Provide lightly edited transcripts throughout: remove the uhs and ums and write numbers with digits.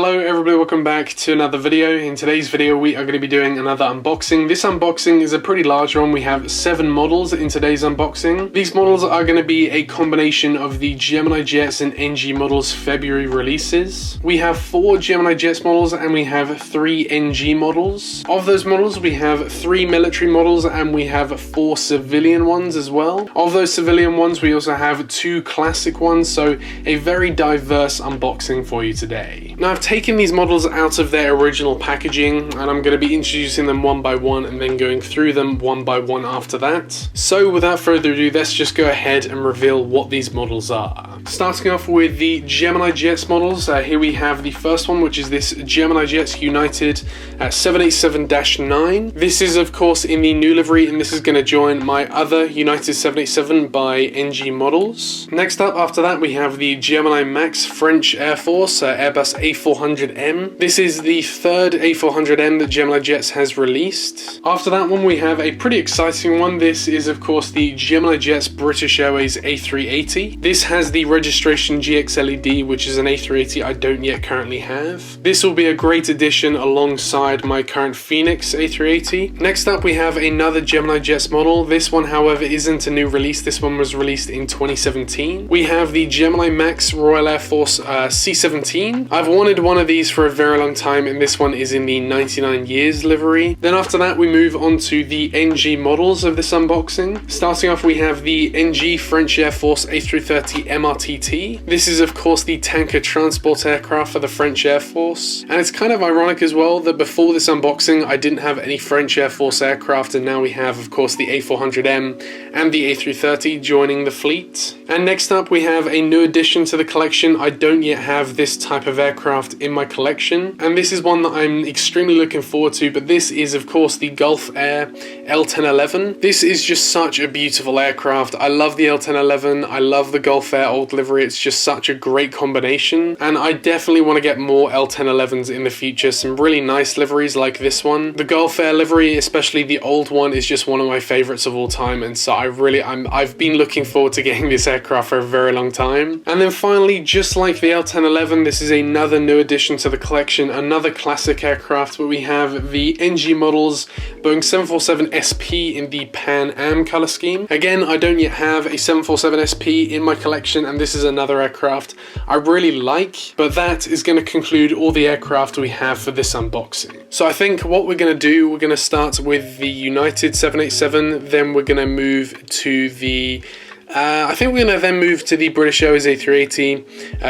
Hello everybody, welcome back to another video. In today's video we are going to be doing another unboxing. This unboxing is a pretty large one. We have 7 models in today's unboxing. These models are going to be a combination of the Gemini Jets and NG models February releases. We have 4 Gemini Jets models and we have 3 NG models. Of those models we have 3 military models and we have 4 civilian ones as well. Of those civilian ones we also have 2 classic ones, so a very diverse unboxing for you today. Now I've taken these models out of their original packaging and I'm going to be introducing them one by one and then going through them one by one after that. So without further ado, let's just go ahead and reveal what these models are. Starting off with the Gemini Jets models, here we have the first one, which is this Gemini Jets United 787-9. This is of course in the new livery and this is going to join my other United 787 by NG models. Next up after that we have the Gemini Max French Air Force Airbus A400M. This is the 3rd A400M that Gemini Jets has released. After that one we have a pretty exciting one. This is of course the Gemini Jets British Airways A380. This has the registration GX LED, which is an A380 I don't yet currently have. This will be a great addition alongside my current Phoenix A380. Next up we have another Gemini Jets model. This one however isn't a new release. This one was released in 2017. We have the Gemini Max Royal Air Force C17. I've wanted one of these for a very long time and this one is in the 99 years livery. Then after that we move on to the NG models of this unboxing. Starting off we have the NG French Air Force A330 MRTT. This is of course the tanker transport aircraft for the French Air Force, and it's kind of ironic as well that before this unboxing I didn't have any French Air Force aircraft, and now we have of course the A400M and the A330 joining the fleet. And next up we have a new addition to the collection. I don't yet have this type of aircraft in my collection and this is one that I'm extremely looking forward to, but this is of course the Gulf Air L1011. This is just such a beautiful aircraft. I love the L1011, I love the Gulf Air old livery. It's just such a great combination and I definitely want to get more L1011s in the future, some really nice liveries like this one. The Gulf Air livery, especially the old one, is just one of my favorites of all time, and so I've been looking forward to getting this aircraft for a very long time. And then finally, just like the L1011, this is another new addition to the collection, another classic aircraft, where we have the NG models Boeing 747 SP in the Pan Am color scheme. Again, I don't yet have a 747 SP in my collection and this is another aircraft I really like, but that is going to conclude all the aircraft we have for this unboxing. So I think what we're going to do, we're going to start with the United 787, then we're going to move to the I think we're going to then move to the British Airways A380,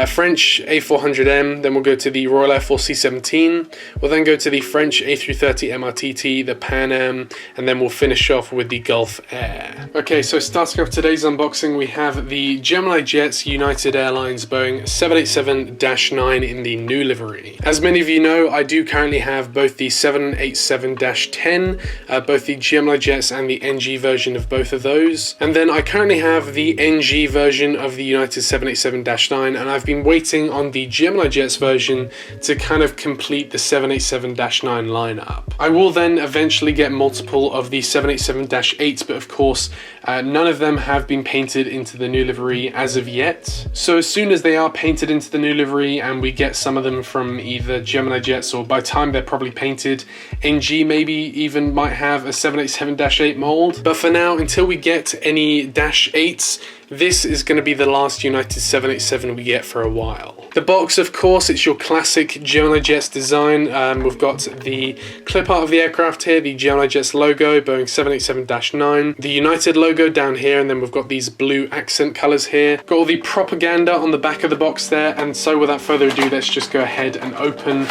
French A400M, then we'll go to the Royal Air Force C17, we'll then go to the French A330 MRTT, the Pan Am, and then we'll finish off with the Gulf Air. Okay, so starting off today's unboxing, we have the Gemini Jets United Airlines Boeing 787-9 in the new livery. As many of you know, I do currently have both the 787-10, both the Gemini Jets and the NG version of both of those, and then I currently have the NG version of the United 787-9 and I've been waiting on the Gemini Jets version to kind of complete the 787-9 lineup. I will then eventually get multiple of the 787-8s, but of course none of them have been painted into the new livery as of yet. So as soon as they are painted into the new livery and we get some of them from either Gemini Jets, or by the time they're probably painted, NG maybe even might have a 787-8 mold. But for now, until we get any Dash 8s, this is going to be the last United 787 we get for a while. The box, of course, it's your classic Gemini Jets design. We've got the clip art of the aircraft here, the Gemini Jets logo, Boeing 787-9, the United logo down here, and then we've got these blue accent colors here. Got all the propaganda on the back of the box there, and so without further ado, let's just go ahead and open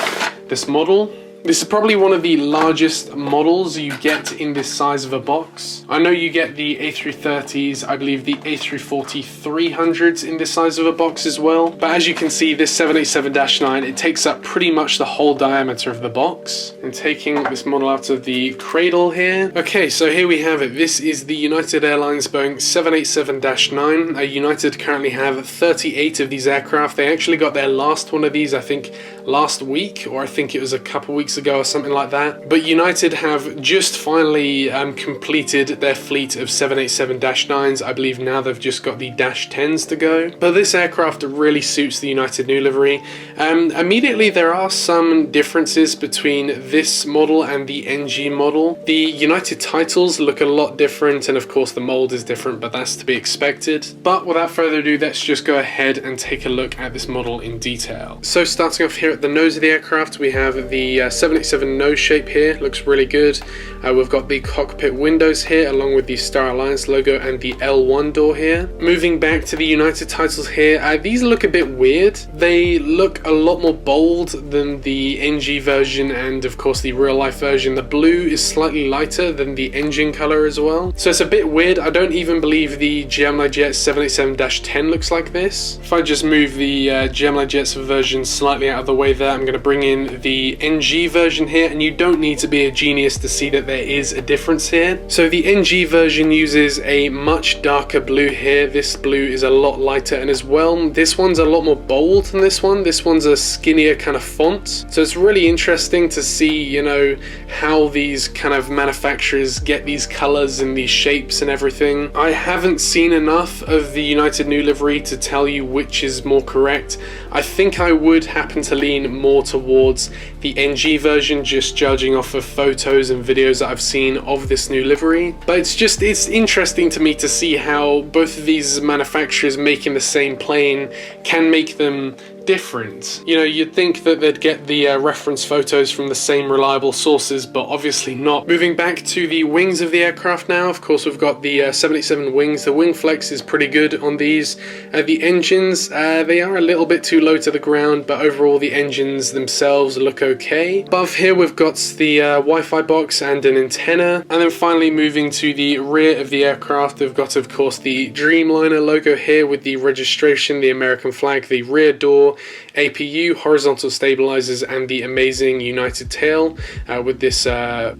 this model. This is probably one of the largest models you get in this size of a box. I know you get the A330s, I believe the A340-300s in this size of a box as well. But as you can see, this 787-9, it takes up pretty much the whole diameter of the box. And taking this model out of the cradle here. Okay, so here we have it. This is the United Airlines Boeing 787-9. United currently have 38 of these aircraft. They actually got their last one of these, I think, last week, or I think it was a couple weeks ago or something like that. But United have just finally completed their fleet of 787-9s. I believe now they've just got the -10s to go. But this aircraft really suits the United new livery. Immediately there are some differences between this model and the NG model. The United titles look a lot different, and of course the mold is different, but that's to be expected. But without further ado, let's just go ahead and take a look at this model in detail. So starting off here at the nose of the aircraft, we have the 787 nose shape here. Looks really good. We've got the cockpit windows here along with the Star Alliance logo and the L1 door here. Moving back to the United titles here, these look a bit weird. They look a lot more bold than the NG version and of course the real life version. The blue is slightly lighter than the engine color as well. So it's a bit weird. I don't even believe the Gemini Jet 787-10 looks like this. If I just move the Gemini Jets version slightly out of the way there, I'm going to bring in the NG version here, and you don't need to be a genius to see that there is a difference here. So the NG version uses a much darker blue here. This blue is a lot lighter, and as well this one's a lot more bold than this one. This one's a skinnier kind of font. So it's really interesting to see, you know, how these kind of manufacturers get these colors and these shapes and everything. I haven't seen enough of the United new livery to tell you which is more correct. I think I would happen to lean more towards the NG version, just judging off of photos and videos that I've seen of this new livery. But it's interesting to me to see how both of these manufacturers making the same plane can make them different. You know, you'd think that they'd get the reference photos from the same reliable sources, but obviously not. Moving back to the wings of the aircraft now, of course we've got the 787 wings. The wing flex is pretty good on these. The engines, they are a little bit too low to the ground, but overall the engines themselves look okay. Above here we've got the Wi-Fi box and an antenna. And then finally moving to the rear of the aircraft, we've got of course the Dreamliner logo here with the registration, the American flag, the rear door, APU, horizontal stabilizers, and the amazing United tail with this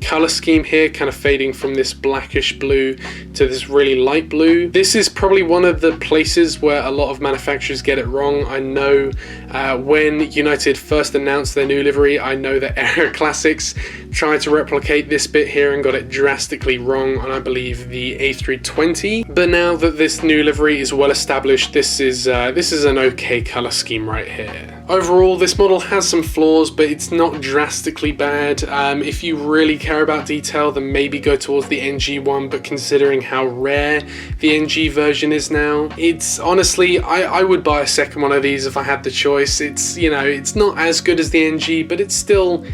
color scheme here kind of fading from this blackish blue to this really light blue. This is probably one of the places where a lot of manufacturers get it wrong. I know when United first announced their new livery, I know that Aero Classics tried to replicate this bit here and got it drastically wrong on, I believe, the A320. But now that this new livery is well established, this is an okay color scheme right here. Overall, this model has some flaws, but it's not drastically bad. If you really care about detail, then maybe go towards the NG one, but considering how rare the NG version is now, it's honestly, I would buy a second one of these if I had the choice. It's, you know, it's not as good as the NG, but it's still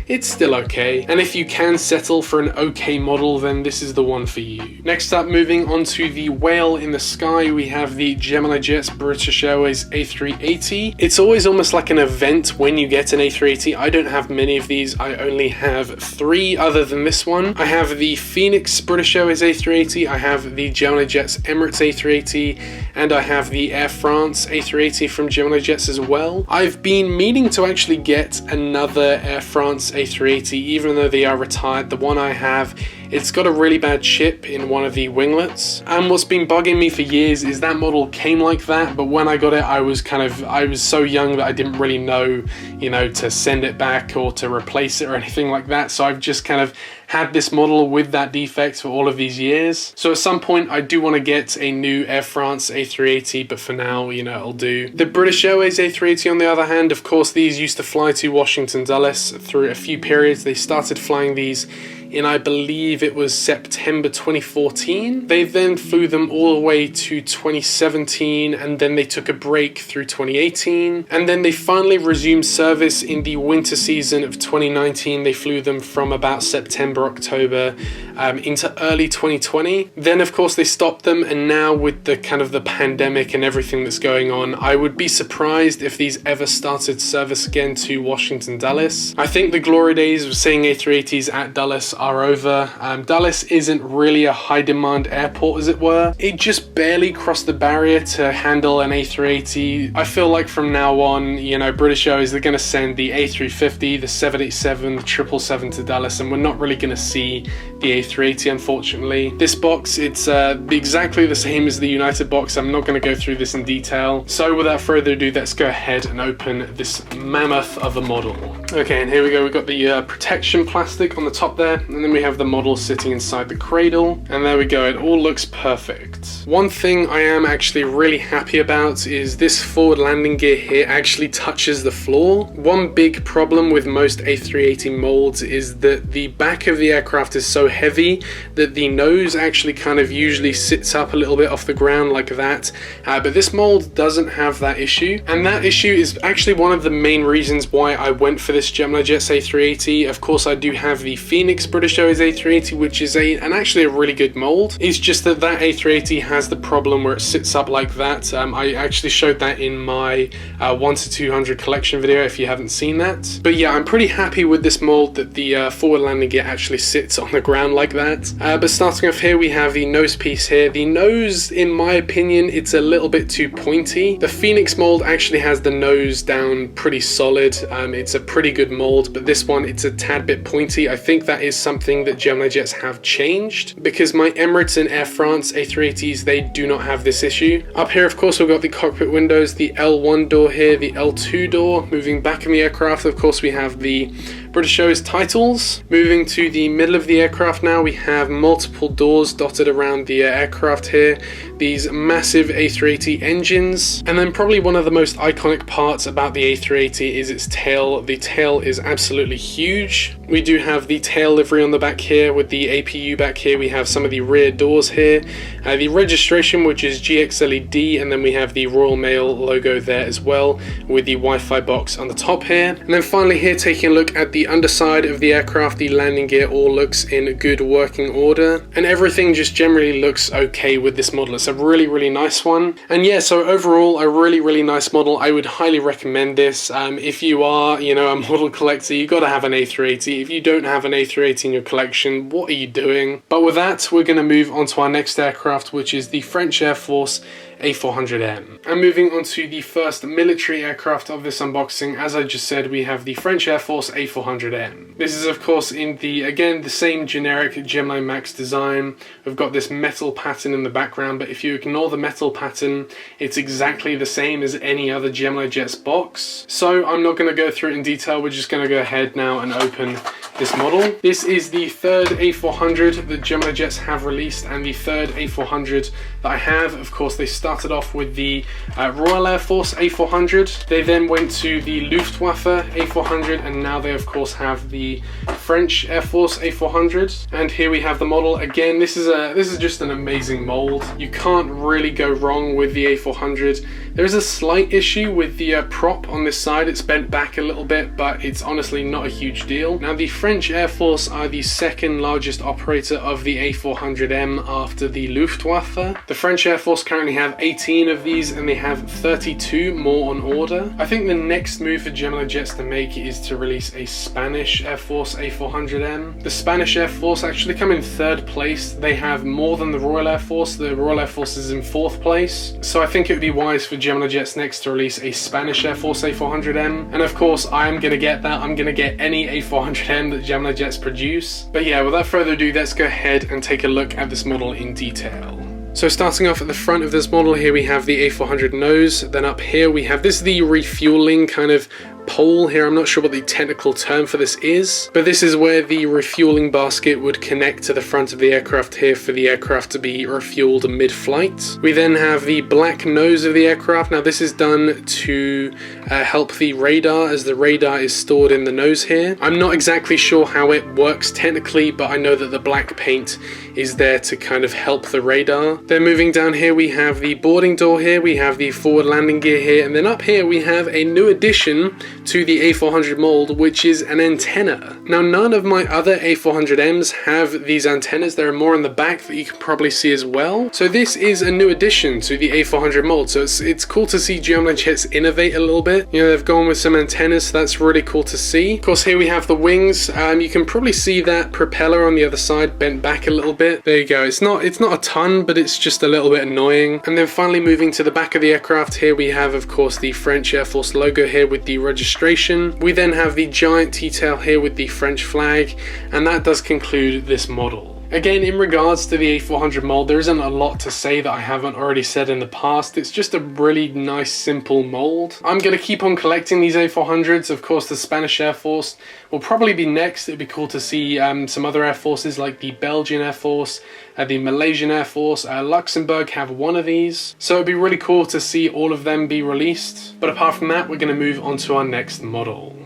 okay. And if you can settle for an okay model, then this is the one for you. Next up, moving on to the whale in the sky, we have the Gemini Jets British Airways A380. It's always almost like an event when you get an A380. I don't have many of these. I only have 3 other than this one. I have the Phoenix British Airways A380, I have the Gemini Jets Emirates A380, and I have the Air France A380 from Gemini Jets as well. I've been meaning to actually get another Air France A380, even though they are retired. The one I have, it's got a really bad chip in one of the winglets, and what's been bugging me for years is that model came like that, but when I got it, I was so young that I didn't really know, you know, to send it back or to replace it or anything like that. So I've just kind of had this model with that defect for all of these years. So at some point I do want to get a new Air France A380, but for now, you know, it'll do. The British Airways A380 on the other hand, of course, these used to fly to Washington Dulles through a few periods. They started flying these in, I believe it was September 2014. They then flew them all the way to 2017, and then they took a break through 2018, and then they finally resumed service in the winter season of 2019. They flew them from about September, October into early 2020. Then of course they stopped them, and now with the kind of the pandemic and everything that's going on, I would be surprised if these ever started service again to Washington Dulles. I think the glory days of seeing A380s at Dulles are over. Dallas isn't really a high demand airport, as it were. It just barely crossed the barrier to handle an A380. I feel like from now on, you know, British Airways, they're going to send the A350, the 787, the 777 to Dallas, and we're not really going to see the A380, unfortunately. This box, it's exactly the same as the United box. I'm not going to go through this in detail. So without further ado, let's go ahead and open this mammoth of a model. Okay, and here we go. We've got the protection plastic on the top there, and then we have the model sitting inside the cradle, and there we go. It all looks perfect. One thing I am actually really happy about is this forward landing gear here actually touches the floor. One big problem with most A380 molds is that the back of the aircraft is so heavy that the nose actually kind of usually sits up a little bit off the ground like that, but this mold doesn't have that issue, and that issue is actually one of the main reasons why I went for this Gemini Jets A380. Of course, I do have the Phoenix British Airways A380, which is actually a really good mold. It's just that A380 has the problem where it sits up like that. I actually showed that in my 1 to 200 collection video if you haven't seen that. But yeah, I'm pretty happy with this mold that the forward landing gear actually sits on the ground like that. But starting off here, we have the nose piece here. The nose, in my opinion, it's a little bit too pointy. The Phoenix mold actually has the nose down pretty solid. It's a pretty good mold, but this one, it's a tad bit pointy. I think that is something that Gemini Jets have changed, because my Emirates and Air France A380s, they do not have this issue. Up here, of course, we've got the cockpit windows, the L1 door here, the L2 door. Moving back in the aircraft, of course, we have the British Airways titles. Moving to the middle of the aircraft now, we have multiple doors dotted around the aircraft here. These massive A380 engines. And then probably one of the most iconic parts about the A380 is its tail. The tail is absolutely huge. We do have the tail livery on the back here with the APU back here. We have some of the rear doors here. The registration, which is GXLED, and then we have the Royal Mail logo there as well with the Wi-Fi box on the top here. And then finally here, taking a look at the underside of the aircraft, the landing gear all looks in good working order, and everything just generally looks okay with this model. It's a really nice one. And yeah, so overall a really nice model. I would highly recommend this. If you are, you know, a model collector, you got to have an A380. If you don't have an A380 in your collection, what are you doing? But with that, we're going to move on to our next aircraft, which is the French Air Force A400M. And moving on to the first military aircraft of this unboxing, as I just said, we have the French Air Force A400M. This is of course in the, again, the same generic Gemini Max design. We've got this metal pattern in the background, but if you ignore the metal pattern, it's exactly the same as any other Gemini Jets box. So I'm not going to go through it in detail, we're just going to go ahead now and open this model. This is the third A400 that Gemini Jets have released, and the third A400 that I have. Of course, they started off with the Royal Air Force A400. They then went to the Luftwaffe A400, and now they of course have the French Air Force A400. And here we have the model. Again, this is just an amazing mold. You can't really go wrong with the A400. There is a slight issue with the prop on this side. It's bent back a little bit, but it's honestly not a huge deal. Now, the French Air Force are the second largest operator of the A400M after the Luftwaffe. The French Air Force currently have 18 of these, and they have 32 more on order. I think the next move for Gemini Jets to make is to release a Spanish Air Force A400M. The Spanish Air Force actually come in third place. They have more than the Royal Air Force. The Royal Air Force is in fourth place. So I think it would be wise for Gemini Jets next to release a Spanish Air Force A400M. And of course, I am going to get that. I'm going to get any A400M that Gemini Jets produce. But yeah, without further ado, let's go ahead and take a look at this model in detail. So starting off at the front of this model, here we have the A400 nose. Then up here we have, this is the refueling kind of pole here. I'm not sure what the technical term for this is, but this is where the refueling basket would connect to the front of the aircraft here for the aircraft to be refueled mid-flight. We then have the black nose of the aircraft. Now this is done to help the radar, as the radar is stored in the nose here. I'm not exactly sure how it works technically, but I know that the black paint is there to kind of help the radar. Then moving down here, we have the boarding door here, we have the forward landing gear here, and then up here we have a new addition to the A400 mold, which is an antenna. Now, none of my other A400Ms have these antennas. There are more on the back that you can probably see as well. So this is a new addition to the A400 mold. So it's cool to see Gemini Jets innovate a little bit. You know, they've gone with some antennas, so that's really cool to see. Of course, here we have the wings. You can probably see that propeller on the other side bent back a little bit. There you go. It's not a ton, but it's just a little bit annoying. And then finally moving to the back of the aircraft, here we have, of course, the French Air Force logo here with the registration. We then have the giant T-tail here with the French flag, and that does conclude this model. Again, in regards to the A400 mold, there isn't a lot to say that I haven't already said in the past. It's just a really nice, simple mold. I'm going to keep on collecting these A400s. Of course, the Spanish Air Force will probably be next. It'd be cool to see some other Air Forces like the Belgian Air Force, the Malaysian Air Force, Luxembourg have one of these. So it'd be really cool to see all of them be released. But apart from that, we're going to move on to our next model.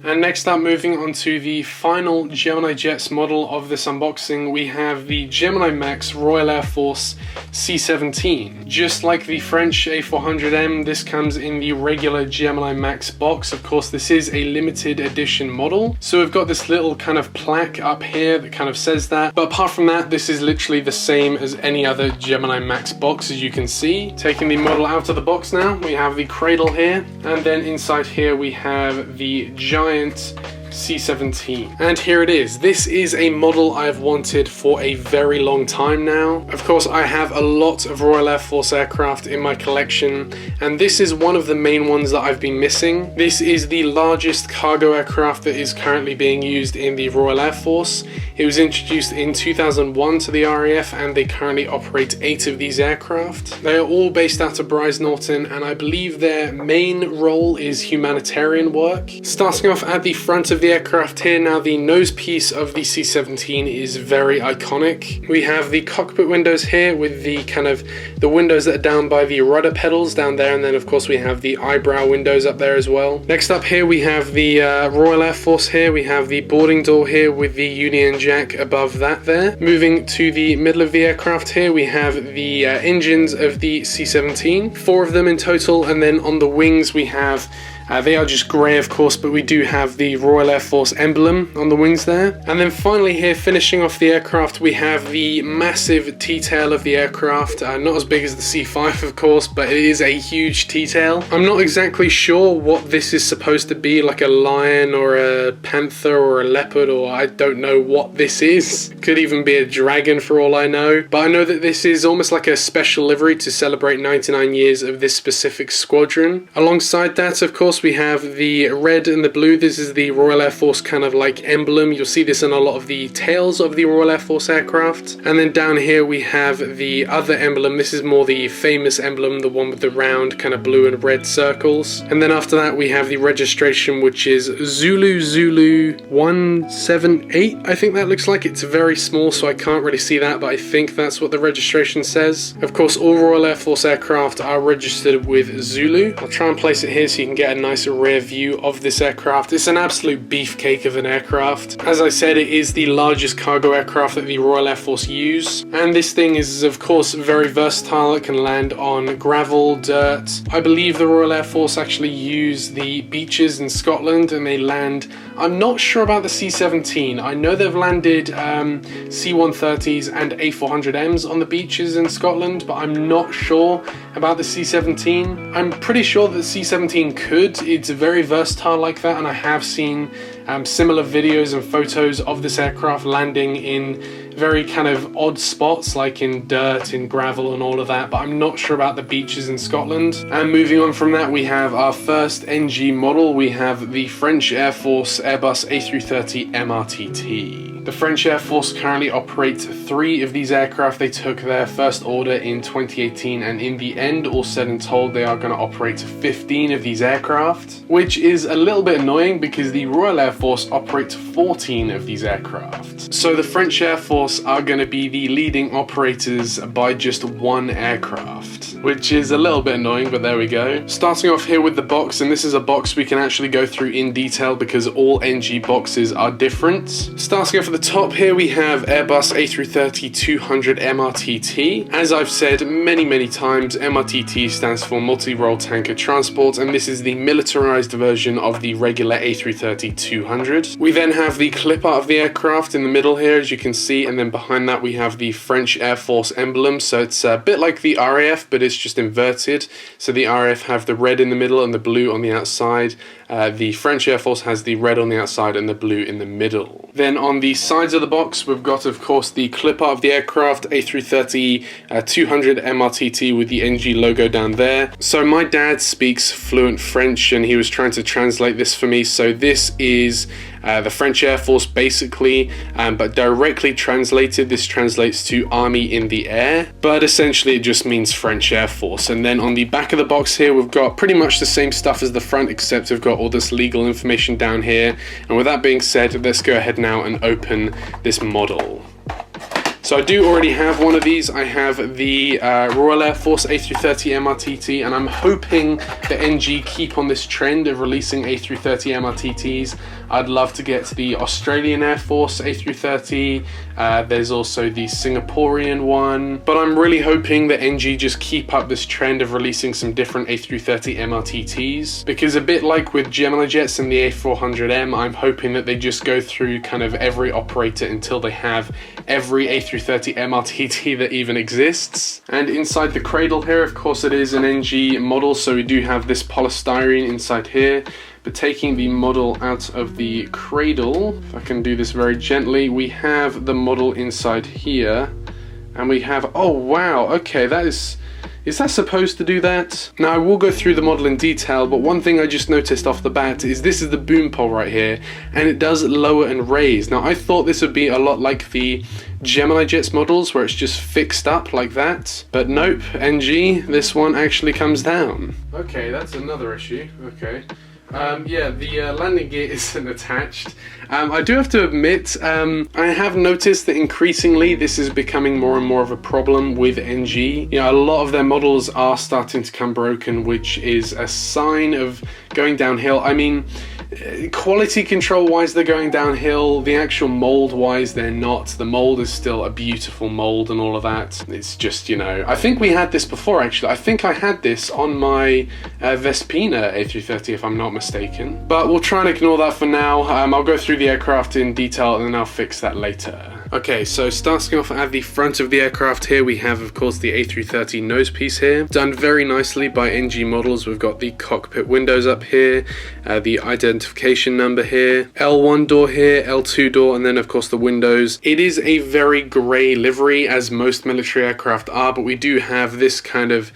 And next up, moving on to the final Gemini Jets model of this unboxing, we have the Gemini Max Royal Air Force C17. Just like the French A400M, this comes in the regular Gemini Max box. Of course, this is a limited edition model. So we've got this little kind of plaque up here that kind of says that. But apart from that, this is literally the same as any other Gemini Max box, as you can see. Taking the model out of the box now, we have the cradle here. And then inside here, we have the giant C17. And here it is. This is a model I've wanted for a very long time now. Of course, I have a lot of Royal Air Force aircraft in my collection, and this is one of the main ones that I've been missing. This is the largest cargo aircraft that is currently being used in the Royal Air Force. It was introduced in 2001 to the RAF, and they currently operate 8 of these aircraft. They are all based out of Brize Norton, and I believe their main role is humanitarian work. Starting off at the front of the aircraft here, now the nose piece of the C17 is very iconic. We have the cockpit windows here with the the windows that are down by the rudder pedals down there, and then of course we have the eyebrow windows up there as well. Next up here we have the Royal Air Force here. We have the boarding door here with the Union Jack above that there. Moving to the middle of the aircraft here, we have the engines of the C17, 4 of them in total, and then on the wings we have they are just grey, of course, but we do have the Royal Air Force emblem on the wings there. And then finally here, finishing off the aircraft, we have the massive T-tail of the aircraft. Not as big as the C5, of course, but it is a huge T-tail. I'm not exactly sure what this is supposed to be, like a lion or a panther or a leopard, or I don't know what this is. Could even be a dragon for all I know. But I know that this is almost like a special livery to celebrate 99 years of this specific squadron. Alongside that, of course, we have the red and the blue. This is the Royal Air Force kind of like emblem. You'll see this in a lot of the tails of the Royal Air Force aircraft. And then down here we have the other emblem. This is more the famous emblem, the one with the round kind of blue and red circles. And then after that we have the registration, which is Zulu 178. I think that looks like. It's very small, so I can't really see that, but I think that's what the registration says. Of course, all Royal Air Force aircraft are registered with Zulu. I'll try and place it here so you can get a nice rear view of this aircraft. It's an absolute beefcake of an aircraft. As I said, it is the largest cargo aircraft that the Royal Air Force use, and this thing is of course very versatile. It can land on gravel, dirt. I believe the Royal Air Force actually use the beaches in Scotland, and they land, I'm not sure about the C17. I know they've landed C-130s and A400Ms on the beaches in Scotland, but I'm not sure about the C17. I'm pretty sure that the C17 could. It's very versatile like that, and I have seen similar videos and photos of this aircraft landing in very kind of odd spots, like in dirt, in gravel and all of that, but I'm not sure about the beaches in Scotland. And moving on from that, we have our first NG model. We have the French Air Force Airbus A330 MRTT. The French Air Force currently operate 3 of these aircraft. They took their first order in 2018, and in the end, all said and told, they are going to operate 15 of these aircraft, which is a little bit annoying because the Royal Air Force operate 14 of these aircraft. So the French Air Force are going to be the leading operators by just 1 aircraft. which is a little bit annoying, but there we go. Starting off here with the box, and this is a box we can actually go through in detail because all NG boxes are different. Starting off at the top here, we have Airbus A330-200 MRTT. As I've said many times, MRTT stands for Multi-Role Tanker Transport, and this is the militarized version of the regular A330-200. We then have the clip art of the aircraft in the middle here, as you can see, and then behind that we have the French Air Force emblem. So it's a bit like the RAF, but it's just inverted. So the RAF have the red in the middle and the blue on the outside. The French Air Force has the red on the outside and the blue in the middle. Then on the sides of the box, we've got, of course, the clip art of the aircraft, A330-200 MRTT with the NG logo down there. So my dad speaks fluent French, and he was trying to translate this for me. So this is the French Air Force basically, but directly translated, this translates to Army in the Air, but essentially it just means French Air Force. And then on the back of the box here, we've got pretty much the same stuff as the front, except we've got all this legal information down here. And with that being said, let's go ahead now and open this model. So I do already have one of these. I have the Royal Air Force A330 MRTT, and I'm hoping the NG keep on this trend of releasing A330 MRTTs. I'd love to get the Australian Air Force A330. There's also the Singaporean one, but I'm really hoping that NG just keep up this trend of releasing some different A330 MRTTs, because a bit like with Gemini jets and the A400M, I'm hoping that they just go through kind of every operator until they have every A330 MRTT that even exists. And inside the cradle here, of course, it is an NG model, so we do have this polystyrene inside here. But taking the model out of the cradle, if I can do this very gently, we have the model inside here, and we have, oh wow, okay, that is that supposed to do that? Now I will go through the model in detail, but one thing I just noticed off the bat is this is the boom pole right here, and it does lower and raise. Now I thought this would be a lot like the Gemini jets models where it's just fixed up like that, but nope, NG, this one actually comes down. Okay, that's another issue, okay. Yeah, the landing gear isn't attached. I do have to admit, I have noticed that increasingly this is becoming more and more of a problem with NG. You know, a lot of their models are starting to come broken, which is a sign of going downhill. I mean, quality control wise they're going downhill, the actual mold wise they're not. The mold is still a beautiful mold and all of that. It's just, you know, I think we had this before actually. I think I had this on my Vespina A330 if I'm not mistaken, but we'll try and ignore that for now. I'll go through the aircraft in detail and then I'll fix that later. Okay, so starting off at the front of the aircraft here, we have of course the A330 nose piece here, done very nicely by NG models. We've got the cockpit windows up here, the identification number here, L1 door here, L2 door, and then of course the windows. It is a very grey livery, as most military aircraft are, but we do have this kind of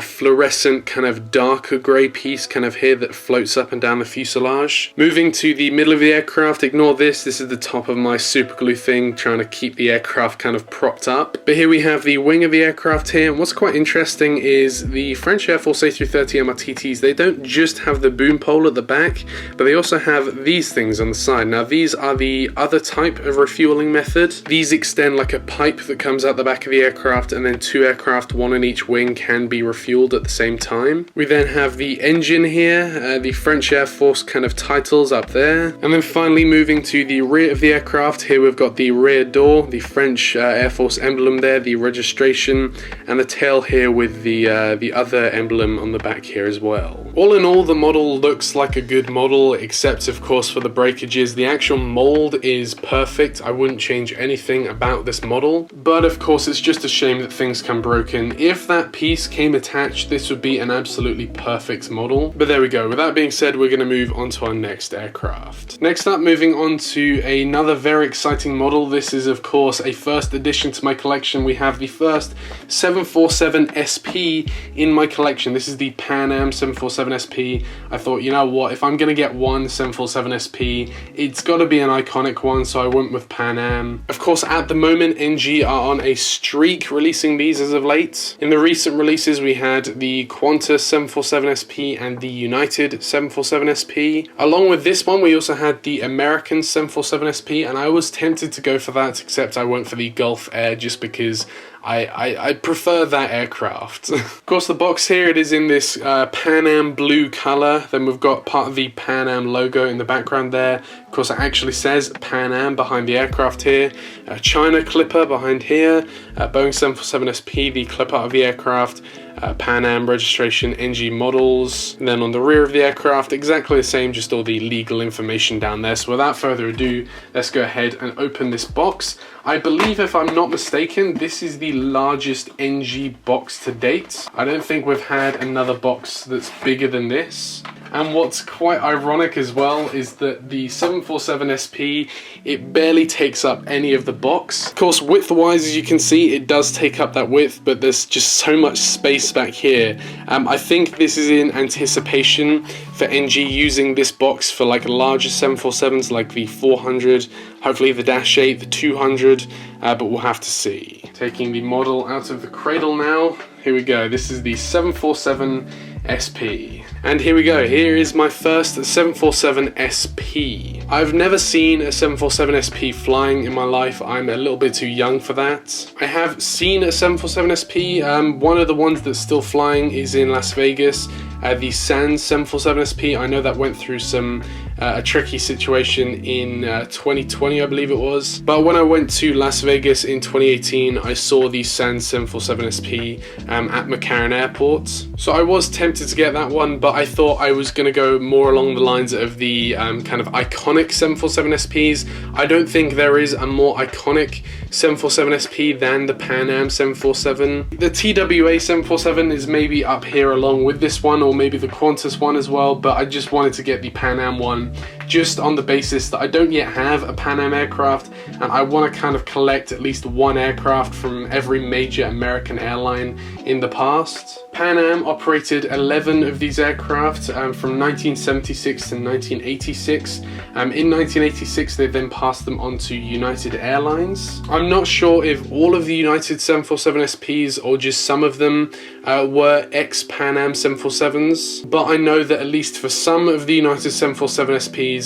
fluorescent kind of darker grey piece kind of here that floats up and down the fuselage. Moving to the middle of the aircraft, ignore this is the top of my super glue thing, trying to keep the aircraft kind of propped up. But here we have the wing of the aircraft here, and what's quite interesting is the French Air Force A330 MRTTs, they don't just have the boom pole at the back, but they also have these things on the side. Now these are the other type of refueling method. These extend like a pipe that comes out the back of the aircraft, and then two aircraft, one in each wing, can be refueled at the same time. We then have the engine here, the French Air Force kind of titles up there, and then finally moving to the rear of the aircraft, here we've got the rear door, the French Air Force emblem there, the registration, and the tail here with the other emblem on the back here as well. All in all, the model looks like a good model, except of course for the breakages. The actual mold is perfect. I wouldn't change anything about this model, but of course it's just a shame that things come broken. If that piece came attached, this would be an absolutely perfect model. But there we go. With that being said, we're going to move on to our next aircraft. Next up, moving on to another very exciting model. This is of course a first addition to my collection. We have the first 747 SP in my collection. This is the Pan Am 747 SP. I thought, you know what, if I'm going to get one 747 SP, it's got to be an iconic one, so I went with Pan Am. Of course, at the moment, NG are on a streak releasing these as of late. In the recent releases, we had the Qantas 747 SP and the United 747 SP. Along with this one, we also had the American 747 SP, and I was tempted to go for that, except I went for the Gulf Air just because I prefer that aircraft. Of course, the box here, it is in this Pan Am blue color. Then we've got part of the Pan Am logo in the background there. Of course, it actually says Pan Am behind the aircraft here. China clipper behind here. Boeing 747SP, the clip out of the aircraft. Pan Am registration, NG models. And then on the rear of the aircraft, exactly the same, just all the legal information down there. So without further ado, let's go ahead and open this box. I believe, if I'm not mistaken, this is the largest NG box to date. I don't think we've had another box that's bigger than this. And what's quite ironic as well is that the 747SP, it barely takes up any of the box. Of course, width-wise, as you can see, it does take up that width, but there's just so much space back here. I think this is in anticipation for NG using this box for like larger 747s like the 400, hopefully the Dash 8, the 200, but we'll have to see. Taking the model out of the cradle now. Here we go. This is the 747SP. And here we go. Here is my first 747SP. I've never seen a 747SP flying in my life. I'm a little bit too young for that. I have seen a 747SP. One of the ones that's still flying is in Las Vegas. The Sands 747SP. I know that went through a tricky situation in 2020, I believe it was. But when I went to Las Vegas in 2018, I saw the Sands 747SP at McCarran Airport. So I was tempted to get that one, but I thought I was going to go more along the lines of the kind of iconic 747SPs. I don't think there is a more iconic 747SP than the Pan Am 747. The TWA 747 is maybe up here along with this one, or maybe the Qantas one as well, but I just wanted to get the Pan Am one just on the basis that I don't yet have a Pan Am aircraft, and I want to kind of collect at least one aircraft from every major American airline in the past. Pan Am operated 11 of these aircraft from 1976 to 1986. In 1986, they then passed them on to United Airlines. I'm not sure if all of the United 747SPs or just some of them were ex-Pan Am 747s, but I know that at least for some of the United 747SPs,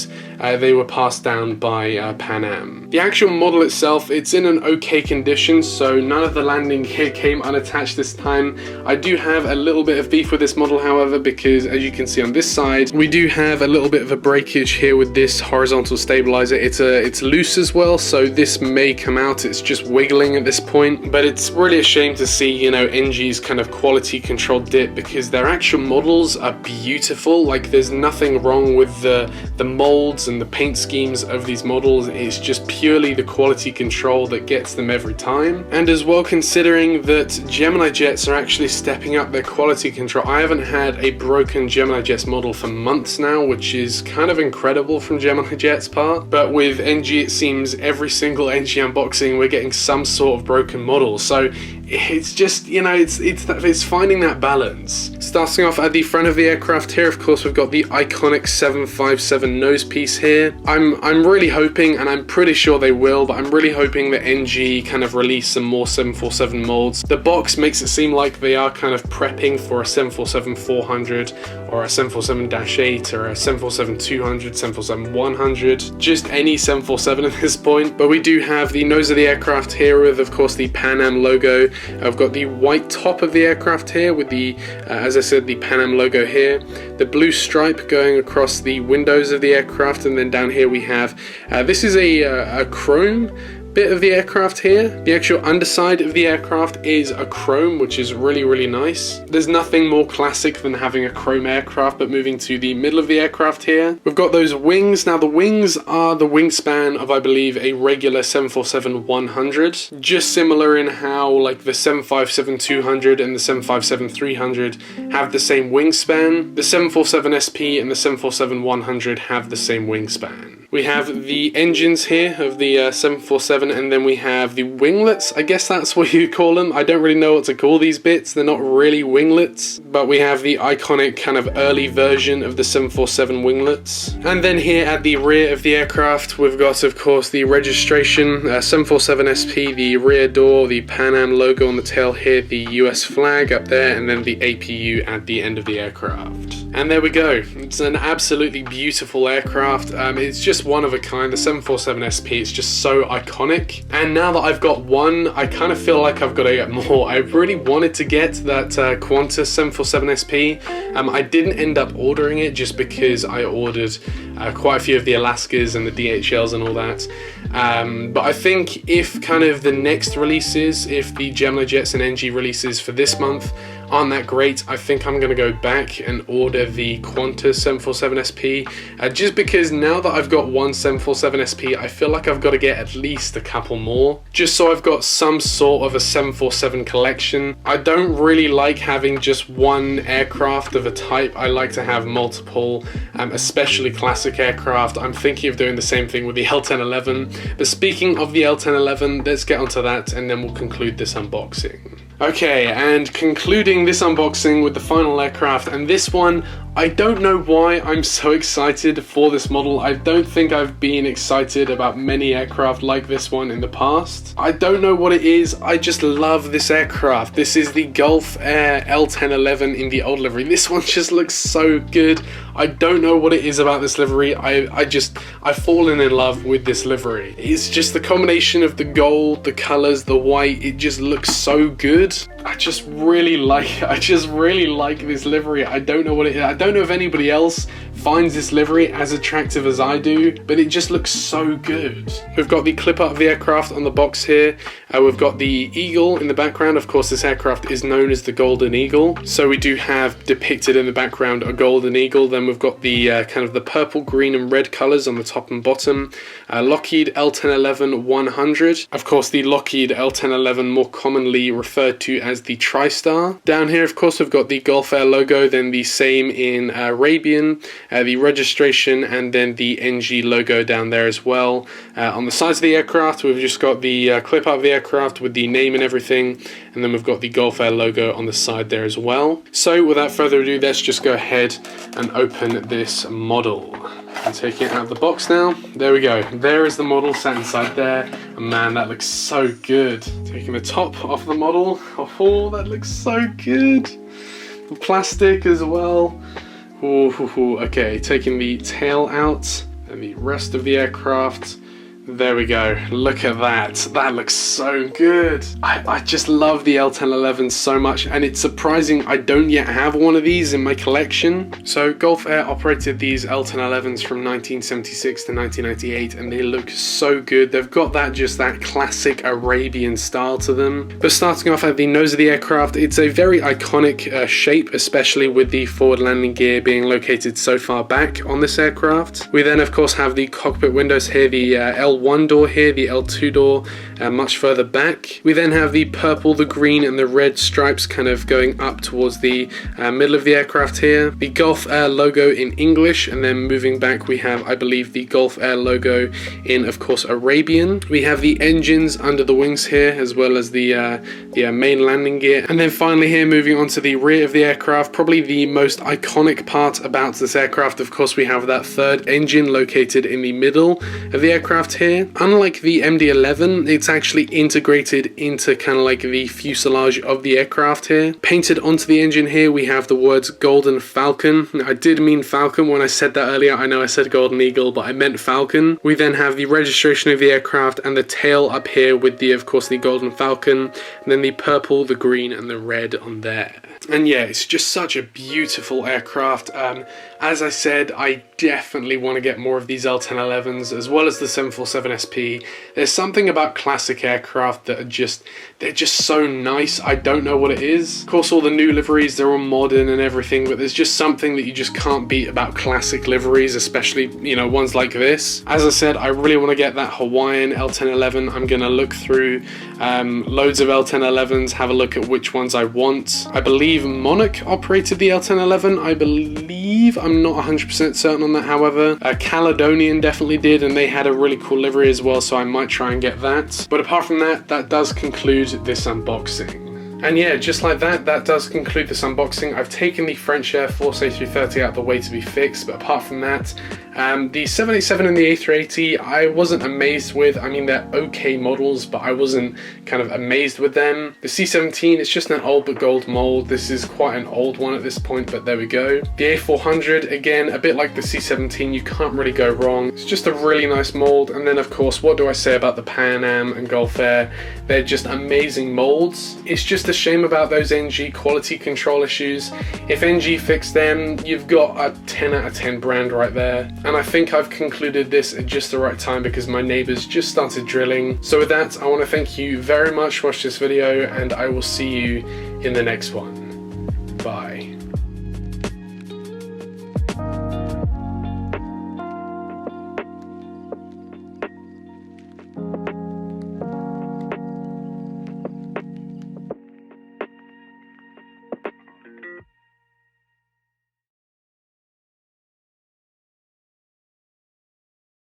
they were passed down by Pan Am. The actual model itself, it's in an okay condition, so none of the landing gear came unattached this time. I do have a little bit of beef with this model, however, because as you can see on this side, we do have a little bit of a breakage here with this horizontal stabilizer. It's loose as well, so this may come out. It's just wiggling at this point, but it's really a shame to see, you know, NG's kind of quality control dip, because their actual models are beautiful. Like, there's nothing wrong with the molds and the paint schemes of these models. It's just purely the quality control that gets them every time. And as well, considering that Gemini jets are actually stepping up their quality control, I haven't had a broken Gemini jets model for months now, which is kind of incredible from Gemini jets part. But with NG, it seems every single NG unboxing we're getting some sort of broken model, so it's just, you know, it's finding that balance. Starting off at the front of the aircraft here, of course, we've got the iconic 757 nose piece here. I'm really hoping, and I'm pretty sure they will, but I'm really hoping that NG kind of release some more 747 molds. The box makes it seem like they are kind of prepping for a 747-400 or a 747-8 or a 747-200, 747-100, just any 747 at this point. But we do have the nose of the aircraft here with, of course, the Pan Am logo. I've got the white top of the aircraft here with the, as I said, the Pan Am logo here. The blue stripe going across the windows of the aircraft, and then down here we have, this is a chrome bit of the aircraft here. The actual underside of the aircraft is a chrome, which is really, really nice. There's nothing more classic than having a chrome aircraft, but moving to the middle of the aircraft here, we've got those wings. Now the wings are the wingspan of, I believe, a regular 747-100, just similar in how like the 757-200 and the 757-300 have the same wingspan. The 747SP and the 747-100 have the same wingspan. We have the engines here of the 747, and then we have the winglets. I guess that's what you call them. I don't really know what to call these bits. They're not really winglets, but we have the iconic kind of early version of the 747 winglets. And then here at the rear of the aircraft, we've got, of course, the registration, 747SP, the rear door, the Pan Am logo on the tail here, the US flag up there, and then the APU at the end of the aircraft. And there we go. It's an absolutely beautiful aircraft. It's just one of a kind. The 747 SP, it's just so iconic. And now that I've got one, I kind of feel like I've got to get more. I really wanted to get that Qantas 747 SP. I didn't end up ordering it just because I ordered quite a few of the Alaskas and the DHLs and all that. But I think if kind of the next releases, if the Gemini Jets and NG releases for this month aren't that great, I think I'm going to go back and order the Qantas 747 SP, just because now that I've got one 747 SP, I feel like I've got to get at least a couple more, just so I've got some sort of a 747 collection. I don't really like having just one aircraft of a type. I like to have multiple, especially classic aircraft. I'm thinking of doing the same thing with the L1011, but speaking of the L1011, let's get onto that and then we'll conclude this unboxing. Okay, and concluding this unboxing with the final aircraft, and this one, I don't know why I'm so excited for this model. I don't think I've been excited about many aircraft like this one in the past. I don't know what it is, I just love this aircraft. This is the Gulf Air L1011 in the old livery. This one just looks so good. I don't know what it is about this livery. I've fallen in love with this livery. It's just the combination of the gold, the colors, the white, it just looks so good. I just really like this livery. I don't know what it is. I don't know if anybody else finds this livery as attractive as I do, but it just looks so good. We've got the clip art of the aircraft on the box here. We've got the eagle in the background. Of course, this aircraft is known as the Golden Eagle, so we do have depicted in the background a golden eagle. Then we've got the kind of the purple, green and red colors on the top and bottom. Lockheed L1011-100. Of course, the Lockheed L1011 more commonly referred to as the TriStar. Down here, of course, we've got the Gulf Air logo, then the same in Arabian, the registration, and then the NG logo down there as well. On the sides of the aircraft, we've just got the clip art of the aircraft with the name and everything, and then we've got the Gulf Air logo on the side there as well. So without further ado, let's just go ahead and open this model. I'm taking it out of the box now. There we go. There is the model sat inside there. And man, that looks so good. Taking the top off the model. Oh, that looks so good. The plastic as well. Ooh, okay, taking the tail out and the rest of the aircraft. There we go. Look at that. That looks so good. I just love the L1011 so much, and it's surprising I don't yet have one of these in my collection. So Gulf Air operated these L1011s from 1976 to 1998, and they look so good. They've got that classic Arabian style to them. But starting off at the nose of the aircraft, it's a very iconic shape, especially with the forward landing gear being located so far back on this aircraft. We then of course have the cockpit windows here, the L1 door here, the L2 door much further back. We then have the purple, the green and the red stripes kind of going up towards the middle of the aircraft here. The Gulf Air logo in English, and then moving back we have, I believe, the Gulf Air logo in, of course, Arabian. We have the engines under the wings here, as well as the main landing gear. And then finally here, moving on to the rear of the aircraft, probably the most iconic part about this aircraft, of course, we have that third engine located in the middle of the aircraft here. Unlike the MD-11, it's actually integrated into kind of like the fuselage of the aircraft here. Painted onto the engine here, we have the words Golden Falcon. I did mean Falcon when I said that earlier. I know I said Golden Eagle, but I meant Falcon. We then have the registration of the aircraft and the tail up here with the, of course, the Golden Falcon, and then the purple, the green and the red on there. And yeah, it's just such a beautiful aircraft. As I said, I definitely want to get more of these L1011s as well as the 747 SP. There's something about classic aircraft that are they're just so nice. I don't know what it is. Of course, all the new liveries, they're all modern and everything, but there's just something that you just can't beat about classic liveries, especially, you know, ones like this. As I said, I really want to get that Hawaiian L1011. I'm going to look through loads of L1011s, have a look at which ones I want. I believe Monarch operated the L1011. I believe, I'm not 100% certain on that, however. Caledonian definitely did, and they had a really cool livery as well, so I might try and get that. But apart from that, that does conclude this unboxing. And yeah, just like that, that does conclude this unboxing. I've taken the French Air Force A330 out of the way to be fixed, but apart from that, The 787 and the A380 I wasn't amazed with. I mean, they're okay models, but I wasn't kind of amazed with them. The C17, it's just an old but gold mold. This is quite an old one at this point, but there we go. The A400, again, a bit like the C17, you can't really go wrong. It's just a really nice mold. And then of course, what do I say about the Pan Am and Gulf Air? They're just amazing molds. It's just a shame about those NG quality control issues. If NG fixed them, you've got a 10 out of 10 brand right there. And I think I've concluded this at just the right time because my neighbors just started drilling. So with that, I want to thank you very much for watching this video, and I will see you in the next one.